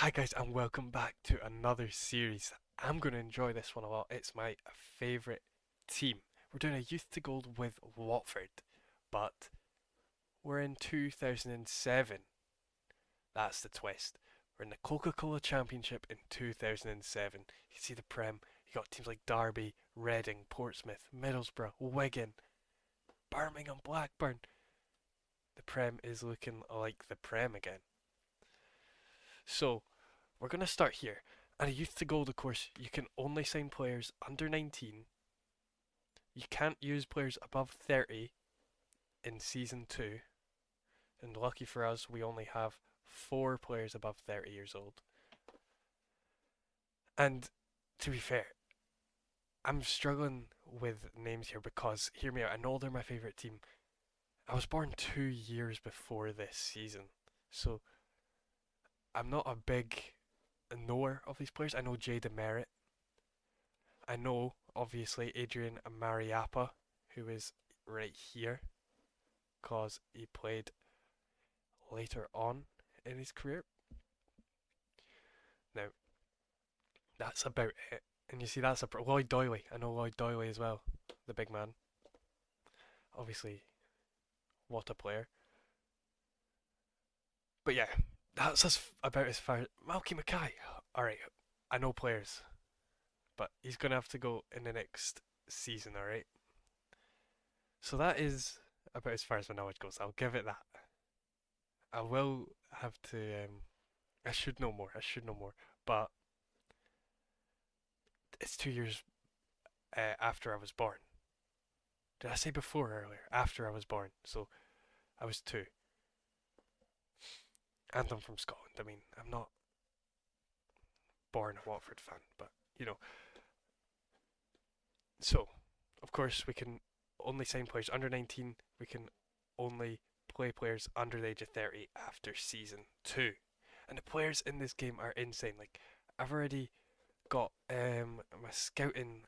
Hi guys and welcome back to another series. I'm going to enjoy this one a lot. It's my favourite team. We're doing a Youth to Gold with Watford, but we're in 2007. That's the twist. We're in the Coca-Cola Championship in 2007. You can see the Prem. You got teams like Derby, Reading, Portsmouth, Middlesbrough, Wigan, Birmingham, Blackburn. The Prem is looking like the Prem again. So, we're going to start here. And a Youth to Gold, of course, you can only sign players under 19. You can't use players above 30 in Season 2. And lucky for us, we only have 4 players above 30 years old. And to be fair, I'm struggling with names here because, hear me out, I know they're my favourite team. I was born 2 years before this season. So, I'm not a big knower of these players. I know Jay Demerit. I know, obviously, Adrian Mariappa, who is right here, because he played later on in his career. Now, that's about it. And you see, that's Lloyd Doyley. I know Lloyd Doyley as well, the big man. Obviously, what a player. But yeah, about as far. Malky Mackay. Alright, I know players, but he's going to have to go in the next season, alright? So that is about as far as my knowledge goes. I'll give it that. I will have to. I should know more. I should know more. But it's 2 years after I was born. Did I say before or earlier? After I was born. So I was 2. And I'm from Scotland. I mean, I'm not born a Watford fan, but you know. So, of course, we can only sign players under 19. We can only play players under the age of 30 after season 2. And the players in this game are insane. Like, I've already got my scouting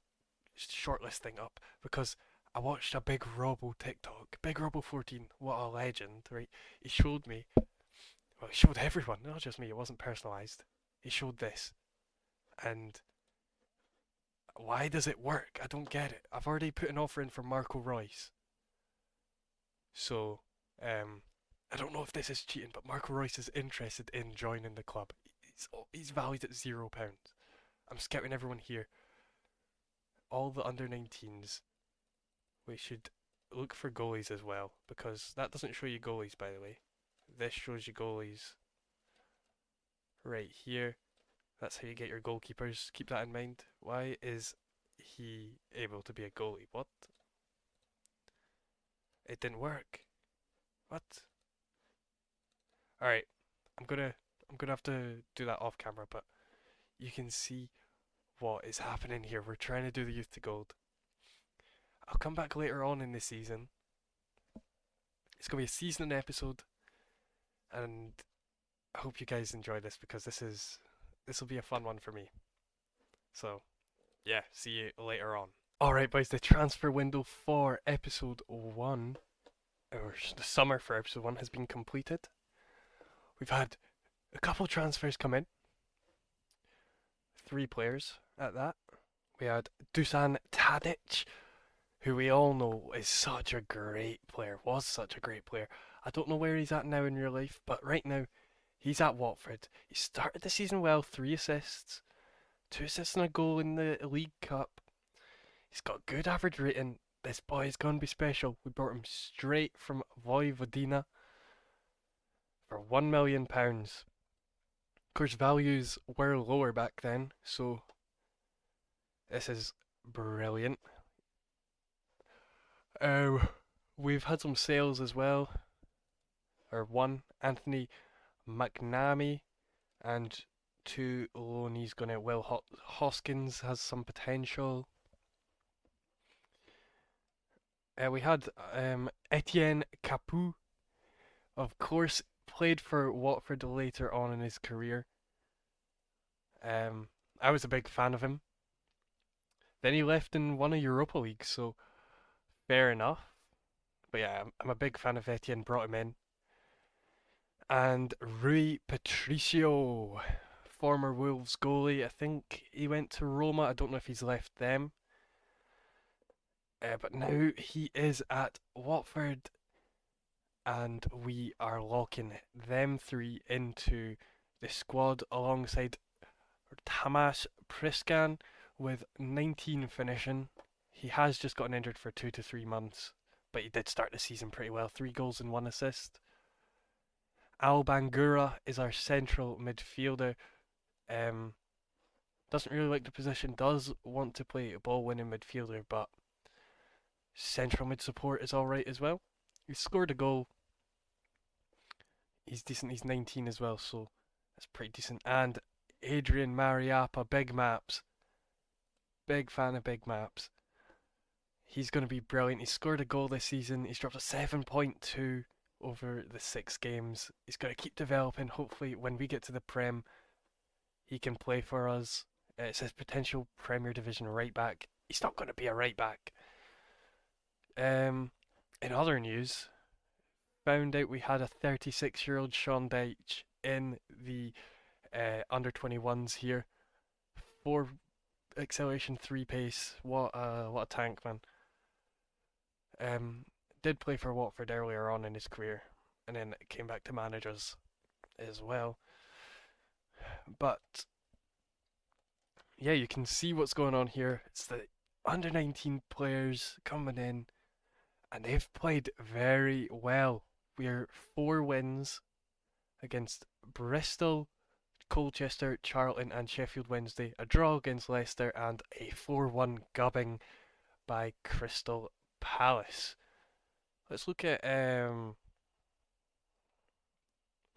shortlist thing up because I watched a Big Robbo TikTok. Big Robbo 14, what a legend, right? He showed me, well, he showed everyone, not just me, it wasn't personalised. He showed this. And why does it work? I don't get it. I've already put an offer in for Marco Reus. So, I don't know if this is cheating, but Marco Reus is interested in joining the club. He's valued at £0. I'm scouting everyone here. All the under 19s. We should look for goalies as well, because that doesn't show you goalies, by the way. This shows you goalies right here. That's how you get your goalkeepers. Keep that in mind. Why is he able to be a goalie? What? It didn't work. What? Alright. I'm gonna have to do that off camera, but you can see what is happening here. We're trying to do the Youth to Gold. I'll come back later on in the season. It's gonna be a season episode, and I hope you guys enjoy this because this will be a fun one for me. So, yeah, see you later on. Alright, boys, the transfer window for episode 1, or the summer for episode 1, has been completed. We've had a couple transfers come in, 3 players at that. We had Dusan Tadic, who we all know is such a great player, was such a great player. I don't know where he's at now in real life, but right now he's at Watford. He started the season well, 3 assists, 2 assists and a goal in the League Cup. He's got good average rating. This boy is going to be special. We brought him straight from Vojvodina for £1 million. Of course, values were lower back then, so this is brilliant. We've had some sales as well. One, Anthony McNamee, and 2 loanees going out. Will Hoskins has some potential. We had Etienne Capoue, of course, played for Watford later on in his career. I was a big fan of him. Then he left and won a Europa League, so fair enough. But yeah, I'm a big fan of Etienne, brought him in. And Rui Patricio former Wolves goalie. I think he went to Roma. I don't know if he's left them. But now he is at Watford, and we are locking them three into the squad alongside Tamas Priscan with 19 finishing. He has just gotten injured for 2 to 3 months, but he did start the season pretty well. 3 goals and 1 assist. Al Bangura is our central midfielder. Doesn't really like the position, does want to play a ball winning midfielder, but central mid support is alright as well. He scored a goal. He's decent, he's 19 as well, so that's pretty decent. And Adrian Mariappa, big maps. Big fan of big maps. He's going to be brilliant. He scored a goal this season. He's dropped a 7.2 over the 6 games. He's got to keep developing. Hopefully, when we get to the Prem, he can play for us. It says potential Premier Division right back. He's not going to be a right back. In other news, found out we had a 36-year-old Sean Dyche in the under 21s here. 4 acceleration, 3 pace. What a tank, man. Did play for Watford earlier on in his career, and then came back to managers as well. But yeah, you can see what's going on here. It's the under 19 players coming in, and they've played very well. We're 4 wins against Bristol, Colchester, Charlton, and Sheffield Wednesday, a draw against Leicester, and a 4-1 gubbing by Crystal Palace. Let's look at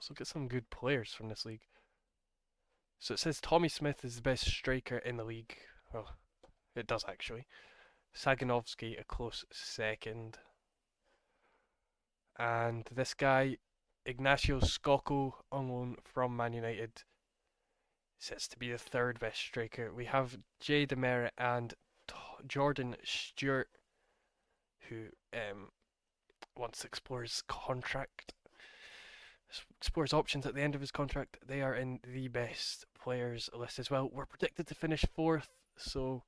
some good players from this league. So it says Tommy Smith is the best striker in the league. Well, it does actually. Saganovsky a close second. And this guy, Ignacio Scocco, on loan from Man United, says to be the 3rd best striker. We have Jay Demerit and Jordan Stewart, who wants to explore his contract, explore his options at the end of his contract. They are in the best players list as well. We're predicted to finish 4th, so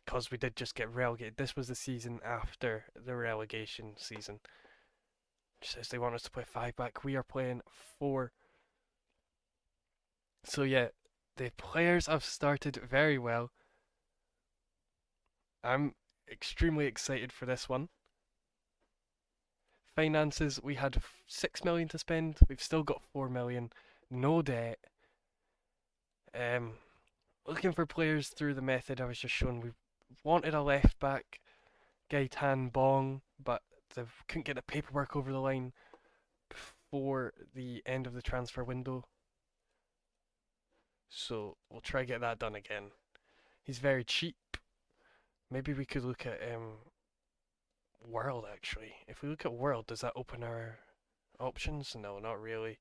because we did just get relegated. This was the season after the relegation season. It says they want us to play 5 back. We are playing 4. So yeah, the players have started very well. I'm extremely excited for this one. Finances, we had 6 million to spend. We've still got 4 million. No debt. Looking for players through the method I was just showing. We wanted a left back, Gaetan Bong, but they couldn't get the paperwork over the line before the end of the transfer window. So we'll try to get that done again. He's very cheap. Maybe we could look at World actually. If we look at World, does that open our options? No, not really.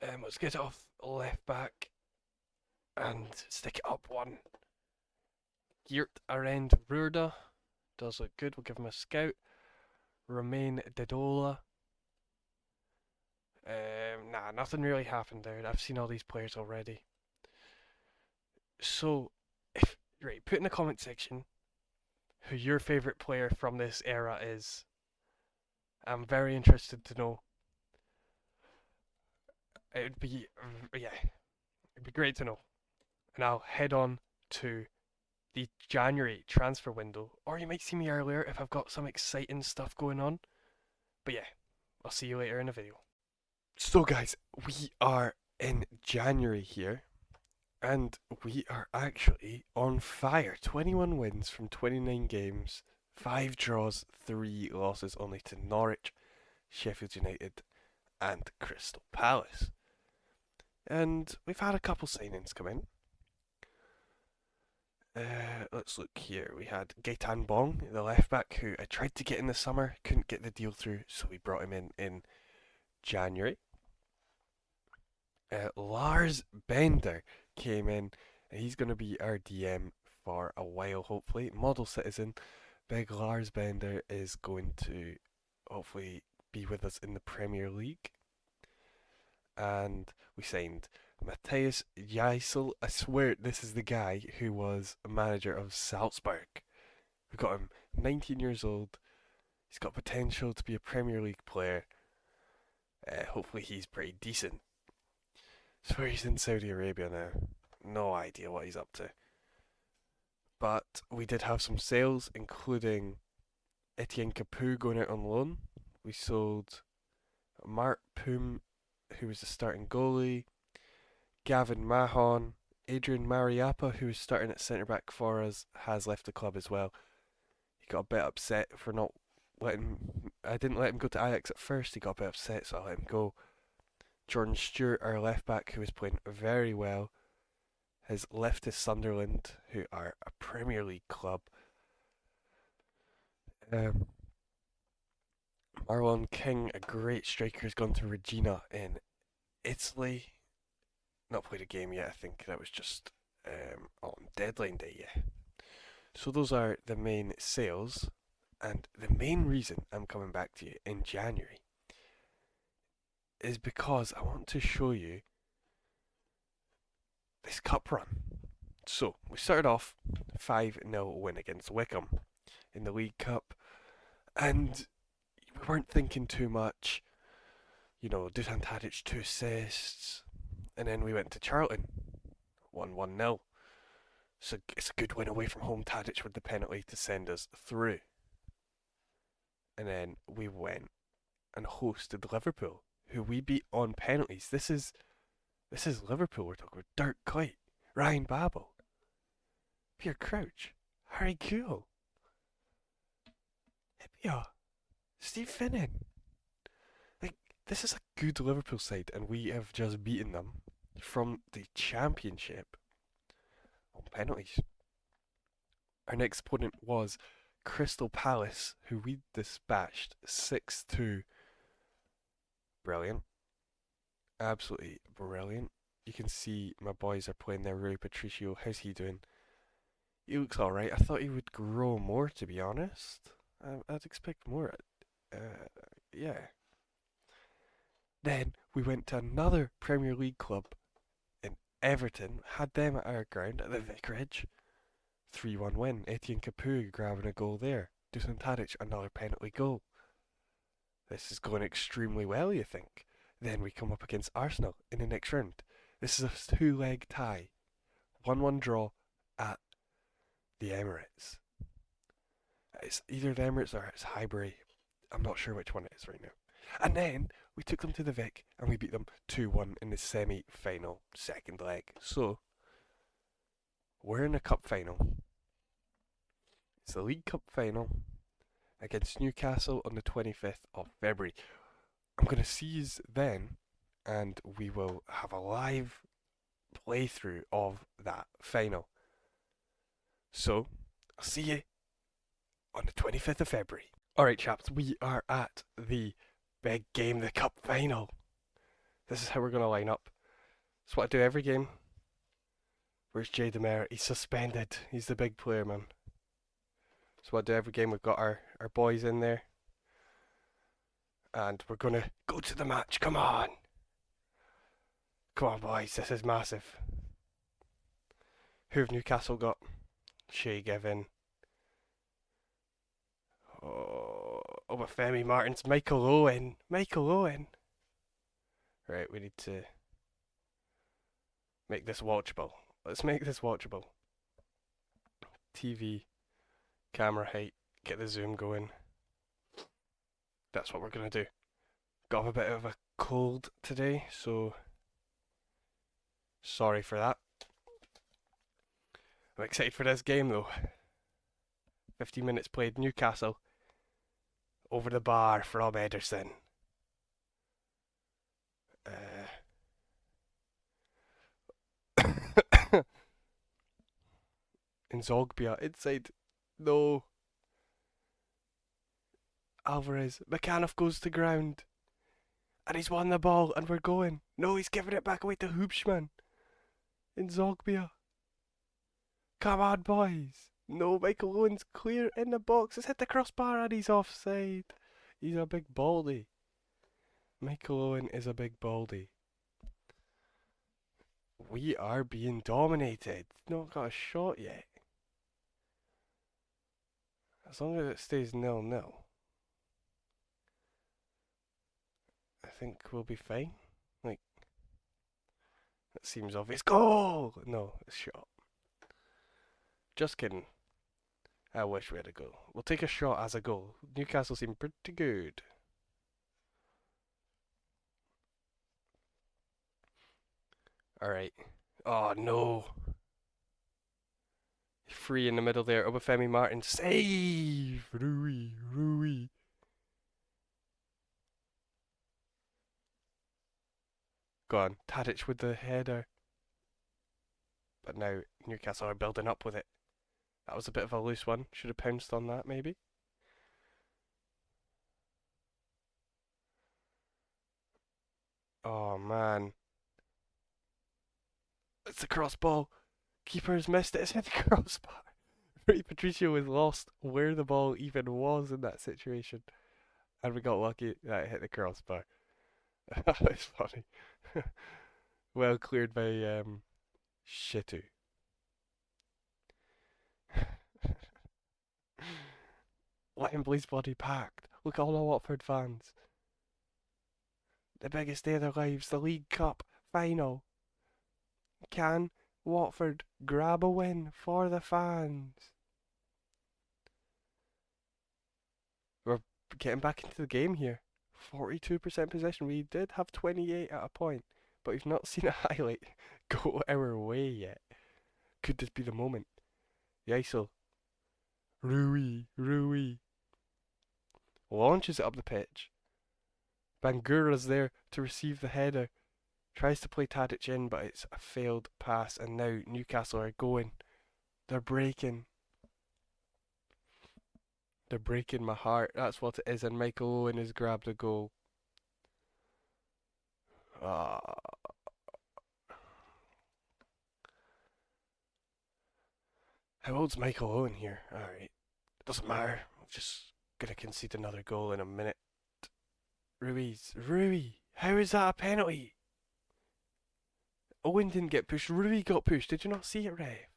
Let's get it off left back and stick it up 1. Geert Arend Roerda does look good. We'll give him a scout. Romain Dedola. Nah, nothing really happened there. I've seen all these players already. So, put in the comment section who your favourite player from this era is. I'm very interested to know. It'd be great to know. And I'll head on to the January transfer window, or you might see me earlier if I've got some exciting stuff going on. But yeah, I'll see you later in the video. So guys, we are in January here, and we are actually on fire. 21 wins from 29 games, 5 draws, 3 losses only to Norwich, Sheffield United, and Crystal Palace. And we've had a couple signings come in. Let's look here. We had Gaetan Bong, the left back, who I tried to get in the summer, couldn't get the deal through, so we brought him in January. Lars Bender came in, and he's going to be our DM for a while, hopefully. Model citizen, big Lars Bender is going to hopefully be with us in the Premier League. and we signed Matthias Jaisel. I swear this is the guy who was a manager of Salzburg. We got him 19 years old. He's got potential to be a Premier League player. Hopefully he's pretty decent. So he's in Saudi Arabia now. No idea what he's up to. But we did have some sales, including Etienne Capoue going out on loan. We sold Mark Poom, who was the starting goalie, Gavin Mahon, Adrian Mariappa, who was starting at centre back for us, has left the club as well. He got a bit upset for not letting. I didn't let him go to Ajax at first. He got a bit upset, so I let him go. Jordan Stewart, our left back, who was playing very well, has left to Sunderland, who are a Premier League club. Marlon King, a great striker, has gone to Regina in Italy. Not played a game yet, I think that was just on deadline day, yeah. So those are the main sales, and the main reason I'm coming back to you in January is because I want to show you this cup run. So we started off 5-0 win against Wickham in the League Cup, and we weren't thinking too much. You know, Dusan Tadic 2 assists, and then we went to Charlton, 1-1-0. So it's a good win away from home. Tadic with the penalty to send us through. And then we went and hosted Liverpool, who we beat on penalties. This is Liverpool we're talking about. Dirk Kuyt, Ryan Babel, Peter Crouch, Harry Kewell, Hipia, Steve Finnan. Like, this is a good Liverpool side, and we have just beaten them from the Championship on penalties. Our next opponent was Crystal Palace, who we dispatched 6-2. Brilliant. Absolutely brilliant. You can see my boys are playing there. Rui Patricio, how's he doing? He looks alright. I thought he would grow more, to be honest. I'd expect more. Yeah. Then we went to another Premier League club in Everton, had them at our ground at the Vicarage. 3-1 win. Etienne Capoue grabbing a goal there. Dusan Tadic, another penalty goal. This is going extremely well, you think. Then we come up against Arsenal in the next round. This is a two-leg tie. 1-1 draw at the Emirates. It's either the Emirates or it's Highbury. I'm not sure which one it is right now. And then we took them to the Vic and we beat them 2-1 in the semi-final second leg. So, we're in a cup final. It's the League Cup final against Newcastle on the 25th of February. I'm going to see you then, and we will have a live playthrough of that final. So, I'll see you on the 25th of February. Alright, chaps, we are at the big game, the cup final. This is how we're going to line up. It's what I do every game. Where's Jay Demer? He's suspended. He's the big player, man. That's what I do every game. We've got our boys in there. And we're going to go to the match. Come on. Come on, boys. This is massive. Who have Newcastle got? Shay Given. Obafemi Martins. Michael Owen. Michael Owen. Right, we need to make this watchable. Let's make this watchable. TV, camera height, get the zoom going. That's what we're going to do. Got a bit of a cold today, so sorry for that. I'm excited for this game though. 15 minutes played, Newcastle. Over the bar from Ederson. In Zogbia, inside. No. Alvarez. McAnuff goes to ground. And he's won the ball and we're going. No, he's giving it back away to Hoopsman. In Zogbia. Come on, boys. No, Michael Owen's clear in the box. It's hit the crossbar and he's offside. He's a big baldy. Michael Owen is a big baldy. We are being dominated. Not got a shot yet. As long as it stays 0-0, I think we'll be fine. Like, that seems obvious. Goal! No, it's shot. Just kidding. I wish we had a goal. We'll take a shot as a goal. Newcastle seem pretty good. Alright. Oh no. Free in the middle there. Obafemi Martin. Save! Rui, Rui. Go on. Tadic with the header. But now Newcastle are building up with it. That was a bit of a loose one. Should have pounced on that maybe. Oh man. It's a cross ball. Keeper's missed it. It's hit the crossbar. Rui Patricio was lost where the ball even was in that situation. And we got lucky that it hit the crossbar. That was funny. Well cleared by Shitu. Wembley's bloody packed. Look at all the Watford fans. The biggest day of their lives, the League Cup final. Can Watford grab a win for the fans? We're getting back into the game here. 42% possession. We did have 28 at a point, but we've not seen a highlight go our way yet. Could this be the moment? Yaisel. Rui, Rui. Launches it up the pitch. Bangura's there to receive the header. Tries to play Tadic in, but it's a failed pass, and now Newcastle are going. They're breaking. They're breaking my heart. That's what it is, and Michael Owen has grabbed a goal. Ah. How old's Michael Owen here? Alright. Doesn't matter. I'm just gonna concede another goal in a minute. Ruiz. Rui! How is that a penalty? Owen didn't get pushed. Rui got pushed. Did you not see it, Ref?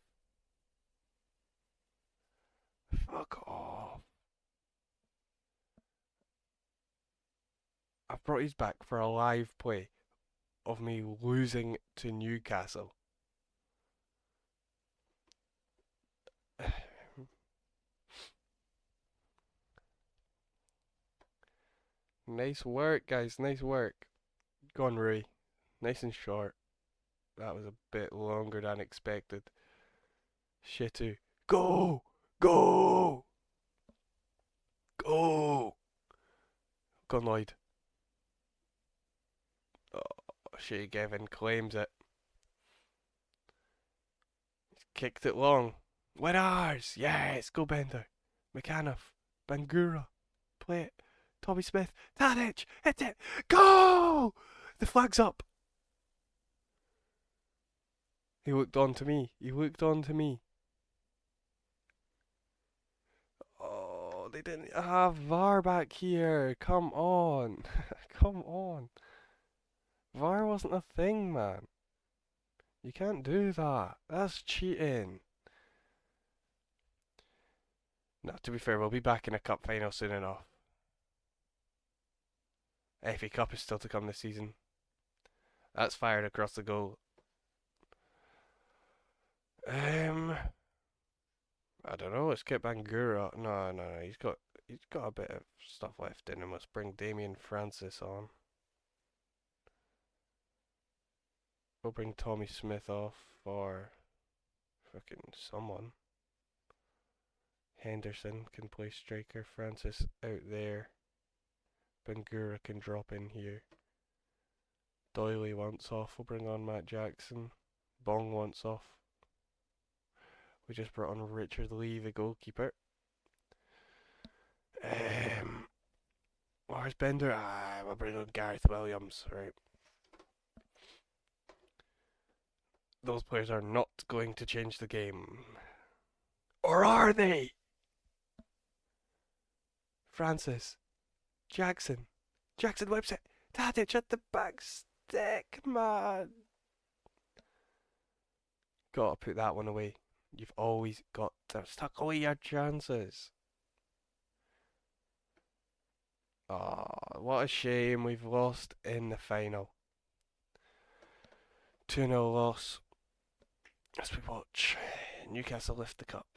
Fuck off. I've brought his back for a live play of me losing to Newcastle. Nice work, guys. Nice work. Go on, Rui. Nice and short. That was a bit longer than expected. Shitu. Go! Go! Go! Go on, Lloyd. Oh, Shay Gavin claims it. He's kicked it long. Winners! Yes! Go Bender. McAnuff. Bangura. Play it. Tommy Smith. Tadic! Hit it! Go! The flag's up. He looked on to me. He looked on to me. Oh, they didn't have VAR back here. Come on. Come on. VAR wasn't a thing, man. You can't do that. That's cheating. No, to be fair, we'll be back in a cup final soon enough. FA Cup is still to come this season. That's fired across the goal. I don't know. Let's get Bangura. No. He's got a bit of stuff left in him. Let's bring Damian Francis on. We'll bring Tommy Smith off for fucking someone. Henderson can play striker. Francis out there. Bangura can drop in here. Doyley wants off. We'll bring on Matt Jackson. Bong wants off. We just brought on Richard Lee, the goalkeeper. Where's Bender? We'll bring on Gareth Williams, right? Those players are not going to change the game. Or are they? Francis. Jackson. Jackson whips it. Tadic at the back stick, man. got to put that one away. You've always got to tuck away your chances. Oh, what a shame we've lost in the final. 2-0 loss. As we watch Newcastle lift the cup.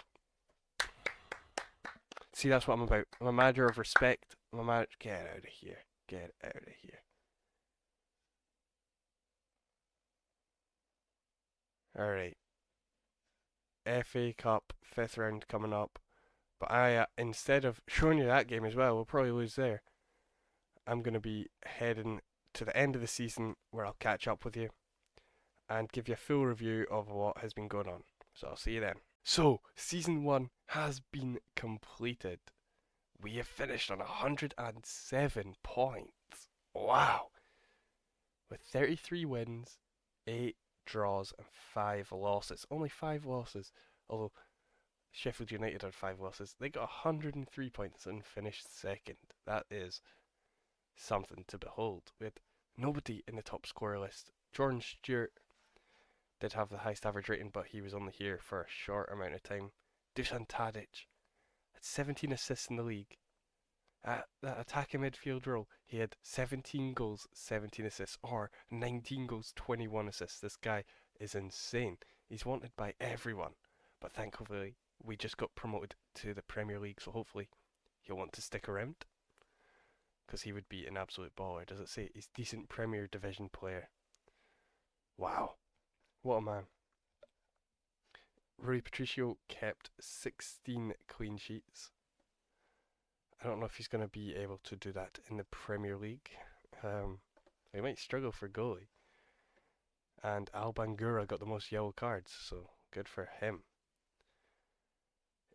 See, that's what I'm about. I'm a manager of respect. I'm a manager. Get out of here. Get out of here. Alright. FA Cup, 5th round coming up. But instead of showing you that game as well, we'll probably lose there. I'm going to be heading to the end of the season where I'll catch up with you and give you a full review of what has been going on. So I'll see you then. So, Season 1 has been completed. We have finished on 107 points. Wow! With 33 wins, 8 draws and 5 losses. Only 5 losses. Although Sheffield United had 5 losses. They got 103 points and finished second. That is something to behold. We had nobody in the top scorer list. Jordan Stewart did have the highest average rating, but he was only here for a short amount of time. Dusan Tadic had 17 assists in the league. At that attacking midfield role, he had 17 goals, 17 assists, or 19 goals, 21 assists. This guy is insane. He's wanted by everyone, but thankfully we just got promoted to the Premier League, so hopefully he'll want to stick around, because he would be an absolute baller. Does it say he's decent Premier Division player? Wow, what a man. Rui Patricio kept 16 clean sheets. I don't know if he's going to be able to do that in the Premier League. He might struggle for goalie. And Al Bangura got the most yellow cards, so good for him.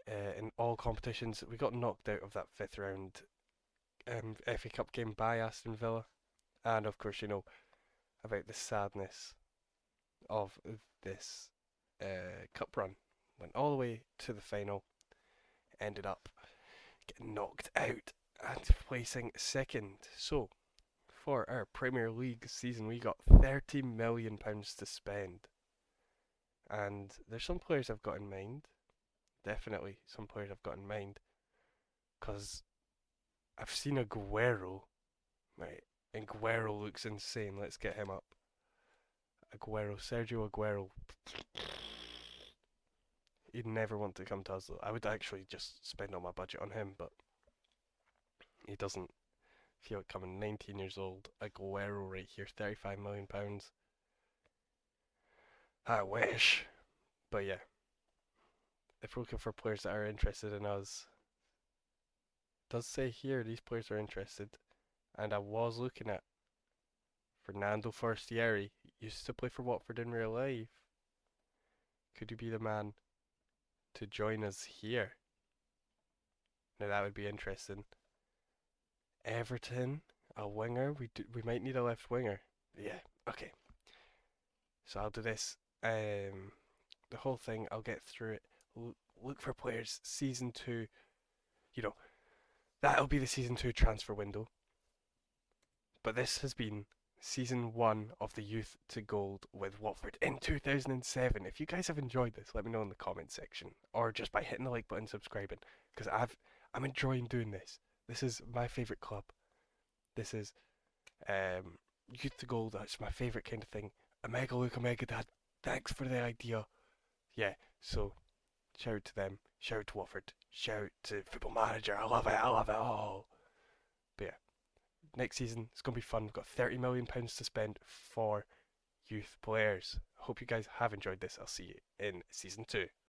In all competitions, we got knocked out of that 5th round FA Cup game by Aston Villa. And of course, you know about the sadness of this cup run. Went all the way to the final, ended up getting knocked out and placing second. So, for our Premier League season, we got £30 million to spend. And there's some players I've got in mind. Definitely some players I've got in mind. Because I've seen Aguero. Right, Aguero looks insane. Let's get him up. Aguero, Sergio Aguero. He'd never want to come to us though. I would actually just spend all my budget on him, but he doesn't feel like coming. 19 years old, Aguero right here, £35 million. I wish. But yeah, if we're looking for players that are interested in us, it does say here these players are interested. And I was looking at Fernando Forestieri. Used to play for Watford in real life. Could you be the man to join us here? Now that would be interesting. Everton, a winger. We might need a left winger. Yeah, okay. So I'll do this. The whole thing. I'll get through it. Look for players. Season 2. You know, that'll be the Season 2 transfer window. But this has been Season 1 of the Youth to Gold with Watford in 2007. If you guys have enjoyed this, let me know in the comment section, or just by hitting the like button, subscribing, because I'm enjoying doing this. This is my favourite club. This is Youth to Gold. That's my favourite kind of thing. Omega Luke, Omega Dad. Thanks for the idea. Yeah, so shout out to them. Shout out to Watford. Shout out to Football Manager. I love it. I love it all. But yeah, next season it's gonna be fun. We've got £30 million to spend for youth players. Hope you guys have enjoyed this. I'll see you in Season 2.